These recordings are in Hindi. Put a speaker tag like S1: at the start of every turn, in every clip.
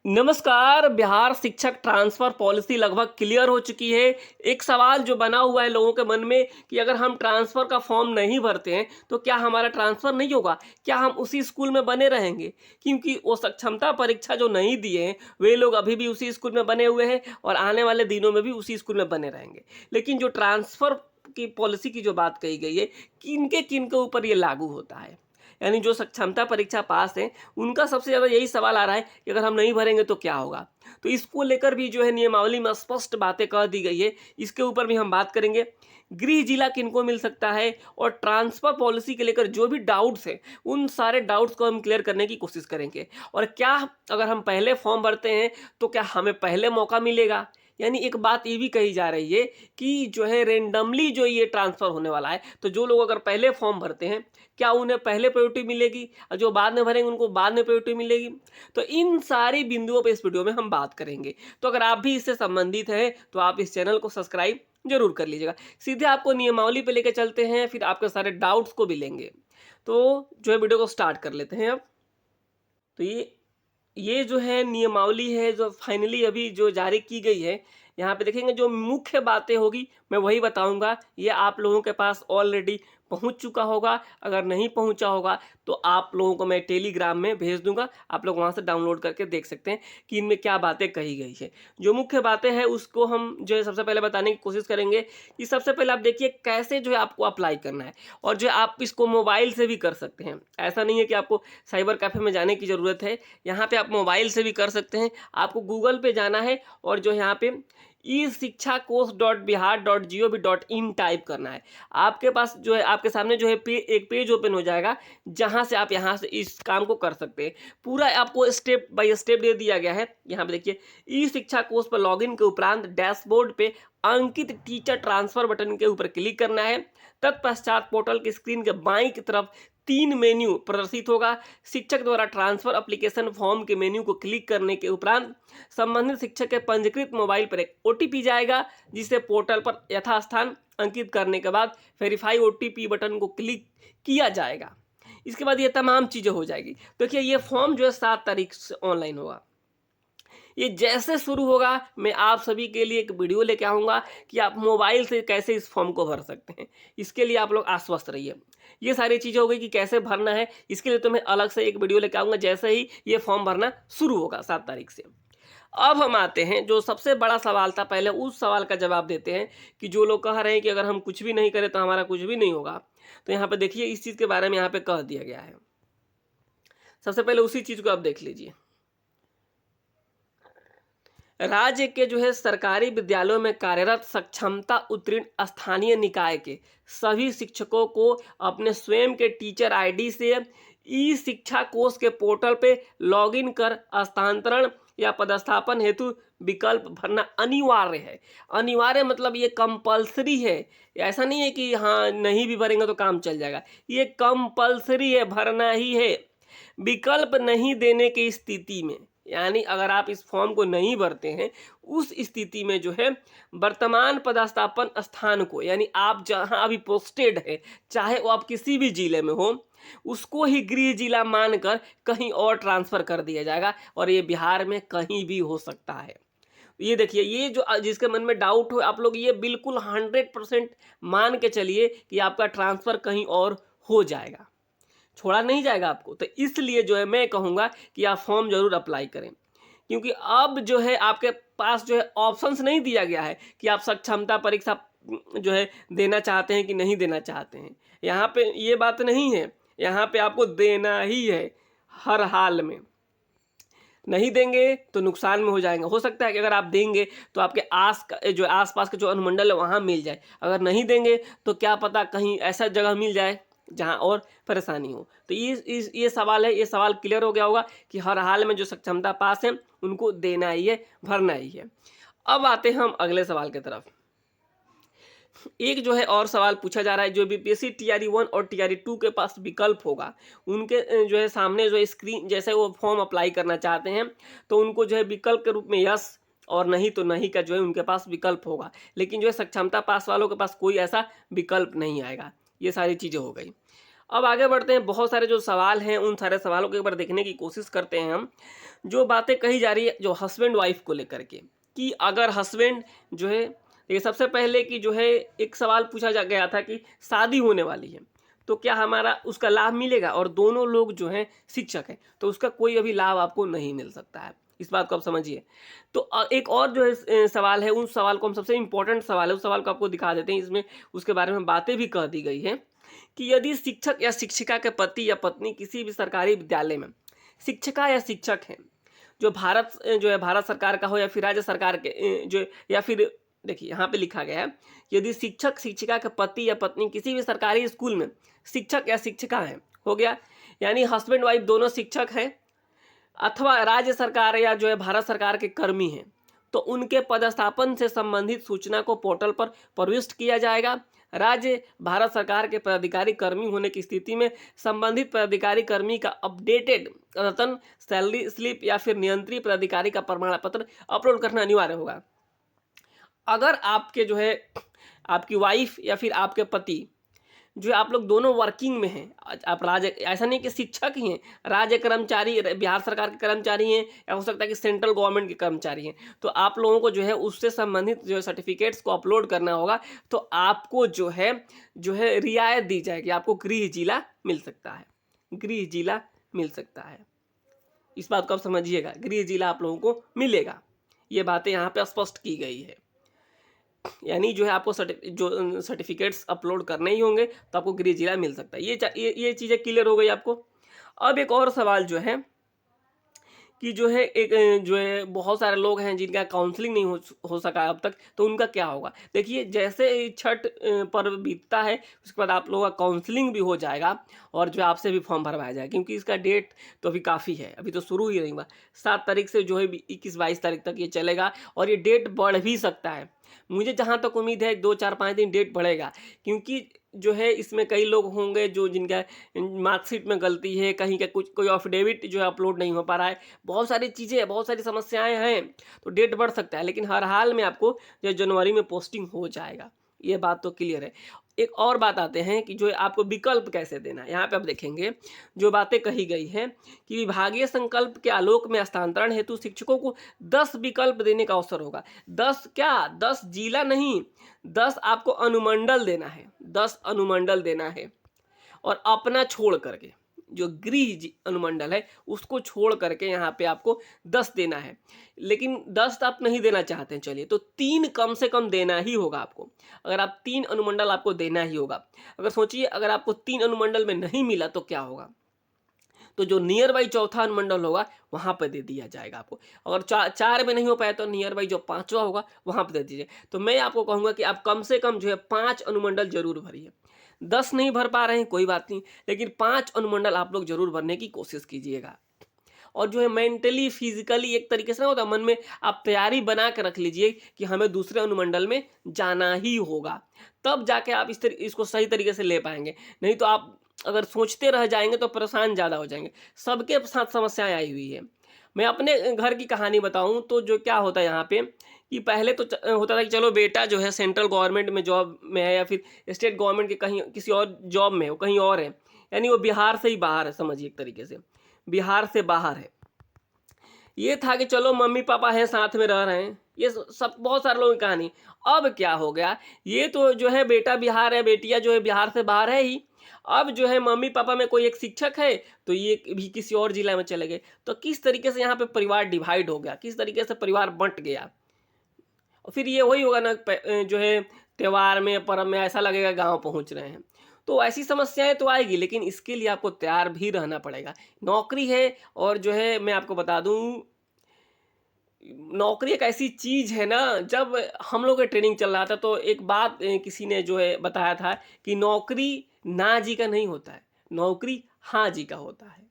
S1: नमस्कार। बिहार शिक्षक ट्रांसफर पॉलिसी लगभग क्लियर हो चुकी है। एक सवाल जो बना हुआ है लोगों के मन में कि अगर हम ट्रांसफर का फॉर्म नहीं भरते हैं तो क्या हमारा ट्रांसफर नहीं होगा, क्या हम उसी स्कूल में बने रहेंगे? क्योंकि वो सक्षमता परीक्षा जो नहीं दिए हैं वे लोग अभी भी उसी स्कूल में बने हुए हैं और आने वाले दिनों में भी उसी स्कूल में बने रहेंगे। लेकिन जो ट्रांसफर की पॉलिसी की जो बात कही गई है, किनके किन के ऊपर ये लागू होता है, यानी जो सक्षमता परीक्षा पास है उनका सबसे ज़्यादा यही सवाल आ रहा है कि अगर हम नहीं भरेंगे तो क्या होगा। तो इसको लेकर भी जो है नियमावली में स्पष्ट बातें कह दी गई है। इसके ऊपर भी हम बात करेंगे। गृह जिला किनको मिल सकता है और ट्रांसफर पॉलिसी के लेकर जो भी डाउट्स हैं उन सारे डाउट्स को हम क्लियर करने की कोशिश करेंगे। और क्या अगर हम पहले फॉर्म भरते हैं तो क्या हमें पहले मौका मिलेगा? यानी एक बात ये भी कही जा रही है कि जो है रेंडमली जो ये ट्रांसफ़र होने वाला है, तो जो लोग अगर पहले फॉर्म भरते हैं क्या उन्हें पहले प्रायोरिटी मिलेगी और जो बाद में भरेंगे उनको बाद में प्रायोरिटी मिलेगी? तो इन सारी बिंदुओं पे इस वीडियो में हम बात करेंगे। तो अगर आप भी इससे संबंधित हैं तो आप इस चैनल को सब्सक्राइब ज़रूर कर लीजिएगा। सीधे आपको नियमावली पे लेके चलते हैं, फिर आपके सारे डाउट्स को भी लेंगे। तो जो है वीडियो को स्टार्ट कर लेते हैं अब। तो ये जो है नियमावली है जो फाइनली अभी जो जारी की गई है, यहाँ पे देखेंगे जो मुख्य बातें होगी मैं वही बताऊंगा। ये आप लोगों के पास ऑलरेडी पहुंच चुका होगा। अगर नहीं पहुंचा होगा तो आप लोगों को मैं टेलीग्राम में भेज दूंगा, आप लोग वहां से डाउनलोड करके देख सकते हैं कि इनमें क्या बातें कही गई है। जो मुख्य बातें हैं उसको हम जो है सबसे पहले बताने की कोशिश करेंगे कि सबसे पहले आप देखिए कैसे जो है आपको अप्लाई करना है। और जो है आप इसको मोबाइल से भी कर सकते हैं, ऐसा नहीं है कि आपको साइबर कैफे में जाने की ज़रूरत है। यहाँ पे आप मोबाइल से भी कर सकते हैं। आपको गूगल पे जाना है और जो यहाँ पे e-शिक्षा-कोश.बिहार.gov.in टाइप करना है। आपके पास जो है आपके सामने जो है एक पेज ओपन हो जाएगा जहाँ से आप यहाँ से इस काम को कर सकते हैं। पूरा आपको स्टेप बाय स्टेप दे दिया गया है। यहाँ पे देखिए ई-शिक्षा कोश पर लॉगिन के उपरांत डैशबोर्ड पे अंकित टीचर ट्रांसफर बटन के ऊपर क्लिक करना है। तत्पश्चात पोर्टल की स्क्रीन के बाईं की तरफ 3 मेन्यू प्रदर्शित होगा। शिक्षक द्वारा ट्रांसफर एप्लीकेशन फॉर्म के मेन्यू को क्लिक करने के उपरांत संबंधित शिक्षक के पंजीकृत मोबाइल पर एक ओटीपी जाएगा, जिसे पोर्टल पर यथास्थान अंकित करने के बाद वेरीफाई ओटीपी बटन को क्लिक किया जाएगा। इसके बाद ये तमाम चीज़ें हो जाएगी। देखिए ये फॉर्म जो है 7 तारीख से ऑनलाइन होगा। ये जैसे शुरू होगा मैं आप सभी के लिए एक वीडियो लेके आऊँगा कि आप मोबाइल से कैसे इस फॉर्म को भर सकते हैं। इसके लिए आप लोग आश्वस्त रहिए। ये सारी चीज़ें हो गई कि कैसे भरना है, इसके लिए तो मैं अलग से एक वीडियो लेके आऊँगा जैसे ही ये फॉर्म भरना शुरू होगा 7 तारीख से। अब हम आते हैं जो सबसे बड़ा सवाल था, पहले उस सवाल का जवाब देते हैं कि जो लोग कह रहे हैं कि अगर हम कुछ भी नहीं करें तो हमारा कुछ भी नहीं होगा। तो यहाँ पे देखिए इस चीज़ के बारे में यहाँ पे कह दिया गया है। सबसे पहले उसी चीज़ को आप देख लीजिए। राज्य के जो है सरकारी विद्यालयों में कार्यरत सक्षमता उत्तीर्ण स्थानीय निकाय के सभी शिक्षकों को अपने स्वयं के टीचर आईडी से ई शिक्षा कोश के पोर्टल पे लॉगिन कर स्थानांतरण या पदस्थापन हेतु विकल्प भरना अनिवार्य है। अनिवार्य मतलब ये कंपलसरी है। ऐसा नहीं है कि हाँ नहीं भी भरेंगे तो काम चल जाएगा, ये कंपलसरी है, भरना ही है। विकल्प नहीं देने की स्थिति में, यानी अगर आप इस फॉर्म को नहीं भरते हैं उस स्थिति में जो है वर्तमान पदस्थापन स्थान को, यानी आप जहां अभी पोस्टेड है चाहे वो आप किसी भी जिले में हो, उसको ही गृह जिला मानकर कहीं और ट्रांसफर कर दिया जाएगा। और ये बिहार में कहीं भी हो सकता है। ये देखिए ये जो जिसके मन में डाउट हो आप लोग ये बिल्कुल 100% मान के चलिए कि आपका ट्रांसफर कहीं और हो जाएगा, छोड़ा नहीं जाएगा आपको। तो इसलिए जो है मैं कहूँगा कि आप फॉर्म ज़रूर अप्लाई करें, क्योंकि अब जो है आपके पास जो है ऑप्शंस नहीं दिया गया है कि आप सक्षमता परीक्षा जो है देना चाहते हैं कि नहीं देना चाहते हैं। यहाँ पे ये बात नहीं है, यहाँ पे आपको देना ही है हर हाल में। नहीं देंगे तो नुकसान में हो जाएंगे। हो सकता है कि अगर आप देंगे तो आपके जो आसपास के जो अनुमंडल है वहाँ मिल जाए, अगर नहीं देंगे तो क्या पता कहीं ऐसा जगह मिल जाए जहाँ और परेशानी हो। तो ये सवाल है, ये सवाल क्लियर हो गया होगा कि हर हाल में जो सक्षमता पास है उनको देना ही है, भरना ही है। अब आते हैं हम अगले सवाल की तरफ। एक जो है और सवाल पूछा जा रहा है, जो बीपीएससी टीआरई 1 और टीआरई 2 के पास विकल्प होगा उनके जो है सामने जो स्क्रीन जैसे वो फॉर्म अप्लाई करना चाहते हैं तो उनको जो है विकल्प के रूप में यस और नहीं तो नहीं का जो है उनके पास विकल्प होगा। लेकिन जो है सक्षमता पास वालों के पास कोई ऐसा विकल्प नहीं आएगा। ये सारी चीज़ें हो गई। अब आगे बढ़ते हैं। बहुत सारे जो सवाल हैं उन सारे सवालों के ऊपर देखने की कोशिश करते हैं हम। जो बातें कही जा रही है जो हस्बैंड वाइफ को लेकर के, कि अगर हस्बैंड जो है, ये सबसे पहले कि जो है एक सवाल पूछा जा गया था कि शादी होने वाली है तो क्या हमारा उसका लाभ मिलेगा, और दोनों लोग जो हैं शिक्षक हैं तो उसका कोई अभी लाभ आपको नहीं मिल सकता है। इस बात को आप समझिए। तो एक और जो है सवाल है, उस सवाल को हम, सबसे इम्पोर्टेंट सवाल है, उस सवाल को आपको दिखा देते हैं। इसमें उसके बारे में बातें भी कह दी गई है कि यदि शिक्षक या शिक्षिका के पति या पत्नी किसी भी सरकारी विद्यालय में शिक्षिका या शिक्षक हैं, जो जो है भारत सरकार का हो या फिर राज्य सरकार के जो, या फिर देखिए यहाँ पे लिखा गया है, यदि शिक्षक शिक्षिका के पति या पत्नी किसी भी सरकारी स्कूल में शिक्षक या शिक्षिका हैं, हो गया, यानी हस्बैंड वाइफ दोनों शिक्षक हैं अथवा राज्य सरकार या जो है भारत सरकार के कर्मी हैं, तो उनके पदस्थापन से संबंधित सूचना को पोर्टल पर प्रविष्ट किया जाएगा। राज्य भारत सरकार के पदाधिकारी कर्मी होने की स्थिति में संबंधित पदाधिकारी कर्मी का अपडेटेड वेतन, सैलरी स्लिप या फिर नियंत्रित पदाधिकारी का प्रमाण पत्र अपलोड करना अनिवार्य होगा। अगर आपके जो है आपकी वाइफ या फिर आपके पति जो आप लोग दोनों वर्किंग में हैं, आप राज्य, ऐसा नहीं कि शिक्षक ही हैं, राज्य कर्मचारी, बिहार सरकार के कर्मचारी हैं, या हो सकता है कि सेंट्रल गवर्नमेंट के कर्मचारी हैं, तो आप लोगों को जो है उससे संबंधित जो है सर्टिफिकेट्स को अपलोड करना होगा। तो आपको जो है रियायत दी जाएगी, आपको गृह जिला मिल सकता है, गृह जिला मिल सकता है। इस बात को आप समझिएगा, गृह जिला आप लोगों को मिलेगा। ये बातें यहाँ पे स्पष्ट की गई है, यानी जो है आपको जो सर्टिफिकेट्स अपलोड करने ही होंगे तो आपको गृह जिला मिल सकता है। ये चीज़ें क्लियर हो गई आपको। अब एक और सवाल जो है कि जो है एक जो है बहुत सारे लोग हैं जिनका काउंसलिंग नहीं हो सका अब तक, तो उनका क्या होगा। देखिए जैसे ही छठ पर्व बीतता है उसके बाद आप लोगों का काउंसलिंग भी हो जाएगा और जो आपसे भी फॉर्म भरवाया जाएगा, क्योंकि इसका डेट तो अभी काफ़ी है, अभी तो शुरू ही नहीं हुआ। 7 तारीख से जो है 21-22 तारीख तक ये चलेगा और ये डेट बढ़ भी सकता है। मुझे जहाँ तक उम्मीद है 2-4-5 दिन डेट बढ़ेगा, क्योंकि जो है इसमें कई लोग होंगे जो जिनका मार्कशीट में गलती है, कहीं का कुछ कोई अफिडेविट जो है अपलोड नहीं हो पा रहा है, बहुत सारी चीज़ें, बहुत सारी समस्याएं हैं, तो डेट बढ़ सकता है। लेकिन हर हाल में आपको जो जनवरी में पोस्टिंग हो जाएगा, ये बात तो क्लियर है। एक और बात आते हैं कि जो आपको विकल्प कैसे देना है। यहाँ पे आप देखेंगे जो बातें कही गई हैं कि विभागीय संकल्प के आलोक में हस्तांतरण हेतु शिक्षकों को 10 विकल्प देने का अवसर होगा। 10 क्या, 10 जिला नहीं, 10 आपको अनुमंडल देना है, 10 अनुमंडल देना है। और अपना छोड़ करके जो अनुमंडल है उसको छोड़ करके यहाँ पे आपको 10 देना है। लेकिन 10 आप नहीं देना चाहते हैं, चलिए तो 3 कम से कम देना ही होगा आपको। अगर आप 3 अनुमंडल आपको देना ही होगा। अगर सोचिए अगर आपको 3 अनुमंडल में नहीं मिला तो क्या होगा, तो जो नियर बाई चौथा अनुमंडल होगा वहाँ पर दे दिया जाएगा आपको। अगर 4 में नहीं हो पाया तो नियर बाई जो 5वां होगा वहाँ पर दे दीजिए। तो मैं आपको कहूँगा कि आप कम से कम जो है 5 अनुमंडल जरूर भरिए। 10 नहीं भर पा रहे हैं कोई बात नहीं, लेकिन 5 अनुमंडल आप लोग जरूर भरने की कोशिश कीजिएगा। और जो है मेंटली फिजिकली एक तरीके से ना होता, मन में आप तैयारी बना के रख लीजिए कि हमें दूसरे अनुमंडल में जाना ही होगा, तब जाके आप इसको सही तरीके से ले पाएंगे। नहीं तो आप अगर सोचते रह जाएंगे तो परेशान ज़्यादा हो जाएंगे। सबके साथ समस्याएं आई हुई है। मैं अपने घर की कहानी बताऊं तो जो क्या होता है यहाँ पे कि पहले तो होता था कि चलो बेटा जो है सेंट्रल गवर्नमेंट में जॉब में है या फिर स्टेट गवर्नमेंट के कहीं किसी और जॉब में, वो कहीं और है, यानी वो बिहार से ही बाहर है, समझिए एक तरीके से बिहार से बाहर है। ये था कि चलो मम्मी पापा हैं साथ में रह रहे हैं, ये सब बहुत सारे लोगों की कहानी। अब क्या हो गया, ये तो जो है बेटा बिहार है, बेटियां जो है बिहार से बाहर है ही, अब जो है मम्मी पापा में कोई एक शिक्षक है तो ये भी किसी और जिला में चले गए। तो किस तरीके से यहाँ पे परिवार डिवाइड हो गया, किस तरीके से परिवार बंट गया। और फिर ये वही होगा ना जो है त्योहार में पर्व में ऐसा लगेगा गांव पहुंच रहे हैं। तो ऐसी समस्याएं तो आएगी, लेकिन इसके लिए आपको तैयार भी रहना पड़ेगा। नौकरी है, और जो है मैं आपको बता दूं नौकरी एक ऐसी चीज है ना, जब हम लोग का ट्रेनिंग चल रहा था तो एक बात किसी ने जो है बताया था कि नौकरी ना जी का नहीं होता है, नौकरी हाँ जी का होता है।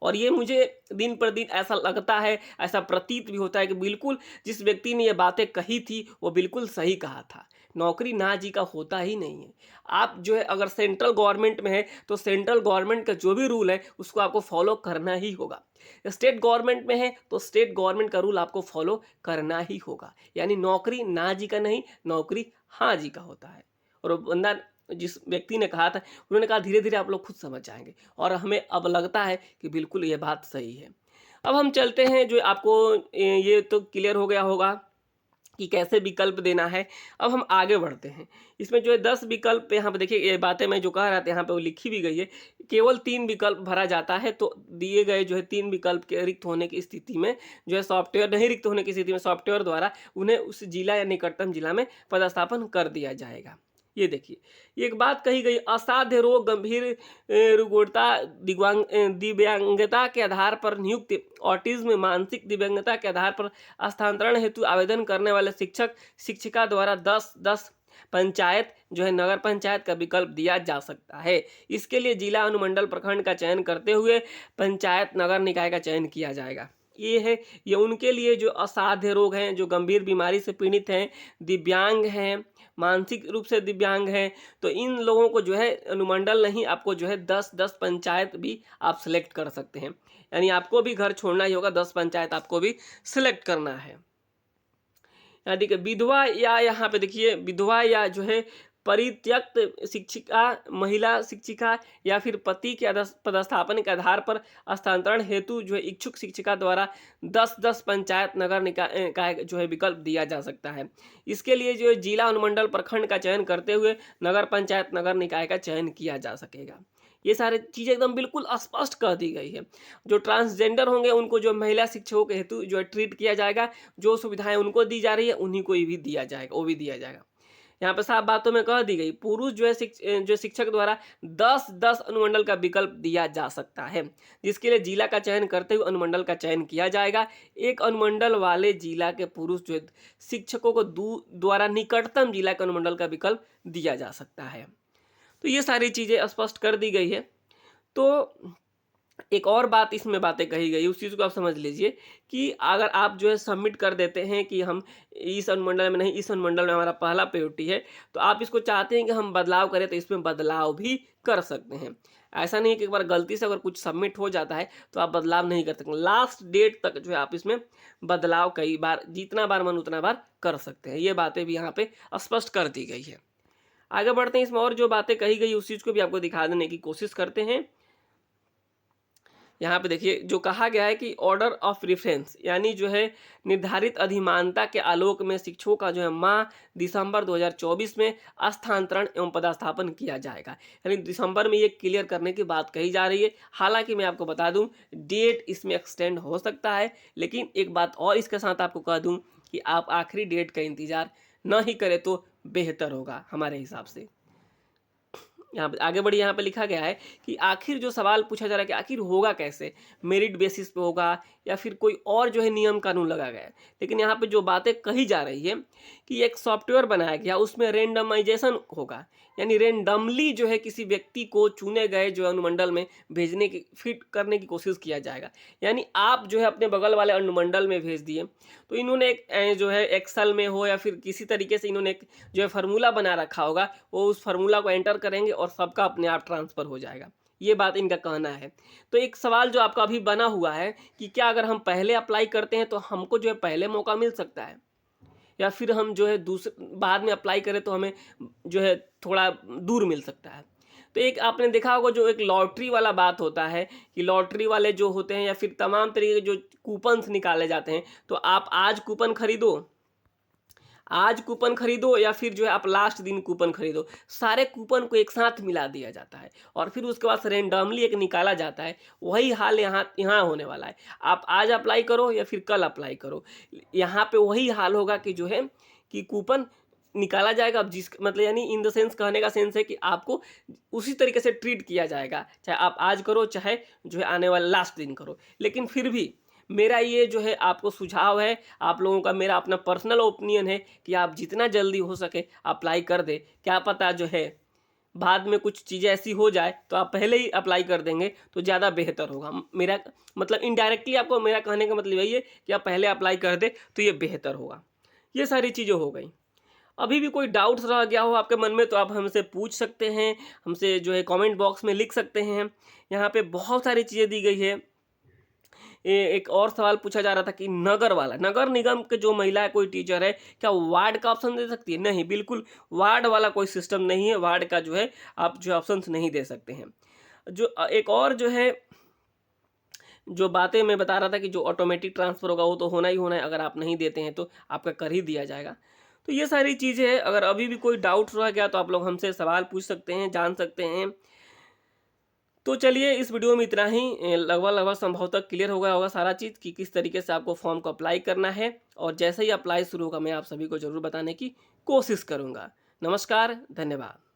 S1: और ये मुझे दिन पर दिन ऐसा लगता है, ऐसा प्रतीत भी होता है कि बिल्कुल जिस व्यक्ति ने ये बातें कही थी वो बिल्कुल सही कहा था। नौकरी ना जी का होता ही नहीं है। आप जो है अगर सेंट्रल गवर्नमेंट में है तो सेंट्रल गवर्नमेंट का जो भी रूल है उसको आपको फॉलो करना ही होगा। स्टेट गवर्नमेंट में है तो स्टेट गवर्नमेंट का रूल आपको फॉलो करना ही होगा। यानी नौकरी ना जी का नहीं, नौकरी हाँ जी का होता है। और वो बंदा जिस व्यक्ति ने कहा था उन्होंने कहा धीरे धीरे आप लोग खुद समझ जाएंगे, और हमें अब लगता है कि बिल्कुल ये बात सही है। अब हम चलते हैं, जो आपको ये तो क्लियर हो गया होगा कि कैसे विकल्प देना है। अब हम आगे बढ़ते हैं। इसमें जो है 10 विकल्प, यहाँ पे देखिए ये बातें मैं जो कह रहा था यहाँ पे वो लिखी भी गई है। केवल 3 विकल्प भरा जाता है, तो दिए गए जो है 3 विकल्प के रिक्त होने की स्थिति में जो है सॉफ्टवेयर नहीं रिक्त होने की स्थिति में सॉफ्टवेयर द्वारा उन्हें उस जिला या निकटतम जिला में पदस्थापन कर दिया जाएगा। ये देखिए, ये एक बात कही गई, असाध्य रोग, गंभीर रुग्णता, दिव्यांगता के आधार पर नियुक्ति, ऑटिज्म, मानसिक दिव्यांगता के आधार पर स्थानांतरण हेतु आवेदन करने वाले शिक्षक शिक्षिका द्वारा 10-10 पंचायत जो है नगर पंचायत का विकल्प दिया जा सकता है। इसके लिए जिला, अनुमंडल, प्रखंड का चयन करते हुए पंचायत नगर निकाय का चयन किया जाएगा। ये है, ये उनके लिए जो असाध्य रोग हैं, जो गंभीर बीमारी से पीड़ित हैं, दिव्यांग हैं, मानसिक रूप से दिव्यांग हैं, तो इन लोगों को जो है अनुमंडल नहीं, आपको जो है 10-10 पंचायत भी आप सिलेक्ट कर सकते हैं। यानी आपको भी घर छोड़ना ही होगा, 10 पंचायत आपको भी सिलेक्ट करना है। यहाँ देखिए विधवा, या यहाँ पे देखिए विधवा या जो है परित्यक्त शिक्षिका, महिला शिक्षिका या फिर पति के पदस्थापन के आधार पर स्थानांतरण हेतु जो है इच्छुक शिक्षिका द्वारा 10-10 पंचायत नगर निकाय जो है विकल्प दिया जा सकता है। इसके लिए जो है जिला, अनुमंडल, प्रखंड का चयन करते हुए नगर पंचायत नगर निकाय का चयन किया जा सकेगा। ये सारी चीज़ें एकदम बिल्कुल स्पष्ट कर दी गई है। जो ट्रांसजेंडर होंगे उनको जो महिला शिक्षकों के हेतु जो है ट्रीट किया जाएगा, जो सुविधाएं उनको दी जा रही है उन्हीं को भी दिया जाएगा, वो भी दिया जाएगा। यहाँ पे साफ बातों में कह दी गई, पुरुष जो है जो शिक्षक द्वारा 10-10 अनुमंडल का विकल्प दिया जा सकता है, जिसके लिए जिला का चयन करते हुए अनुमंडल का चयन किया जाएगा। एक अनुमंडल वाले जिला के पुरुष जो है शिक्षकों को द्वारा निकटतम जिला के अनुमंडल का विकल्प दिया जा सकता है। तो ये सारी चीज़ें स्पष्ट कर दी गई है। तो एक और बात इसमें बातें कही गई, उस चीज़ को आप समझ लीजिए कि अगर आप जो है सबमिट कर देते हैं कि हम इस अनुमंडल में नहीं, इस अनुमंडल में हमारा पहला प्रायोरिटी है, तो आप इसको चाहते हैं कि हम बदलाव करें, तो इसमें बदलाव भी कर सकते हैं। ऐसा नहीं है कि एक बार गलती से अगर कुछ सबमिट हो जाता है तो आप बदलाव नहीं कर सकते। लास्ट डेट तक जो है आप इसमें बदलाव कई बार, जितना बार मन उतना बार कर सकते हैं। ये बातें भी यहाँ पे स्पष्ट कर दी गई है। आगे बढ़ते हैं, इसमें और जो बातें कही गई उस चीज़ को भी आपको दिखा देने की कोशिश करते हैं। यहाँ पे देखिए जो कहा गया है कि ऑर्डर ऑफ रेफरेंस, यानी जो है निर्धारित अधिमानता के आलोक में शिक्षकों का जो है माह दिसंबर 2024 में स्थानांतरण एवं पदस्थापन किया जाएगा। यानी दिसंबर में ये क्लियर करने की बात कही जा रही है। हालांकि मैं आपको बता दूं डेट इसमें एक्सटेंड हो सकता है, लेकिन एक बात और इसके साथ आपको कह दूं कि आप आखिरी डेट का इंतजार न ही करें तो बेहतर होगा हमारे हिसाब से। यहाँ पे आगे बढ़िए, यहाँ पे लिखा गया है कि आखिर जो सवाल पूछा जा रहा है कि आखिर होगा कैसे, मेरिट बेसिस पे होगा या फिर कोई और जो है नियम कानून लगा गया है। लेकिन यहाँ पे जो बातें कही जा रही है कि एक सॉफ्टवेयर बनाया गया, उसमें रेंडमाइजेशन होगा, यानी रेंडमली जो है किसी व्यक्ति को चुने गए जो अनुमंडल में भेजने की, फिट करने की कोशिश किया जाएगा। यानी आप जो है अपने बगल वाले अनुमंडल में भेज दिए, तो इन्होंने एक जो है एक्सेल में हो या फिर किसी तरीके से इन्होंने एक जो है फार्मूला बना रखा होगा, वो उस फार्मूला को एंटर करेंगे और सबका अपने आप ट्रांसफ़र हो जाएगा। ये बात इनका कहना है। तो एक सवाल जो आपका अभी बना हुआ है कि क्या अगर हम पहले अप्लाई करते हैं तो हमको जो है पहले मौका मिल सकता है, या फिर हम जो है बाद में अप्लाई करें तो हमें जो है थोड़ा दूर मिल सकता है। तो एक आपने देखा होगा जो एक लॉटरी वाला बात होता है कि लॉटरी वाले जो होते हैं या फिर तमाम तरीके के जो कूपन्स निकाले जाते हैं, तो आप आज कूपन खरीदो या फिर जो है आप लास्ट दिन कूपन खरीदो, सारे कूपन को एक साथ मिला दिया जाता है और फिर उसके बाद रेंडमली एक निकाला जाता है। वही हाल यहाँ होने वाला है। आप आज अप्लाई करो या फिर कल अप्लाई करो, यहाँ पे वही हाल होगा कि जो है कि कूपन निकाला जाएगा। अब जिस मतलब यानी इन द सेंस, कहने का सेंस है कि आपको उसी तरीके से ट्रीट किया जाएगा, चाहे आप आज करो चाहे जो है आने वाले लास्ट दिन करो। लेकिन फिर भी मेरा ये जो है आपको सुझाव है, आप लोगों का मेरा अपना पर्सनल ओपिनियन है कि आप जितना जल्दी हो सके अप्लाई कर दें। क्या पता जो है बाद में कुछ चीज़ें ऐसी हो जाए तो आप पहले ही अप्लाई कर देंगे तो ज़्यादा बेहतर होगा। मेरा मतलब इनडायरेक्टली आपको मेरा कहने का मतलब यही है कि आप पहले अप्लाई कर दें तो ये बेहतर होगा। ये सारी चीज़ें हो गई। अभी भी कोई डाउट्स रह गया हो आपके मन में तो आप हमसे पूछ सकते हैं, हमसे जो है कमेंट बॉक्स में लिख सकते हैं। यहाँ पे बहुत सारी चीज़ें दी गई है। एक और सवाल पूछा जा रहा था कि नगर निगम के जो महिला है कोई टीचर है, क्या वार्ड का ऑप्शन दे सकती है? नहीं, बिल्कुल वार्ड वाला कोई सिस्टम नहीं है। वार्ड का जो है आप जो ऑप्शंस नहीं दे सकते हैं। जो एक और जो है जो बातें मैं बता रहा था कि जो ऑटोमेटिक ट्रांसफ़र होगा वो तो होना ही होना है, अगर आप नहीं देते हैं तो आपका कर ही दिया जाएगा। तो ये सारी चीज़ें हैं, अगर अभी भी कोई डाउट रह गया तो आप लोग हमसे सवाल पूछ सकते हैं, जान सकते हैं। तो चलिए इस वीडियो में इतना ही, लगभग संभवतः क्लियर हो गया होगा सारा चीज़ कि किस तरीके से आपको फॉर्म को अप्लाई करना है, और जैसे ही अप्लाई शुरू होगा मैं आप सभी को ज़रूर बताने की कोशिश करूँगा। नमस्कार, धन्यवाद।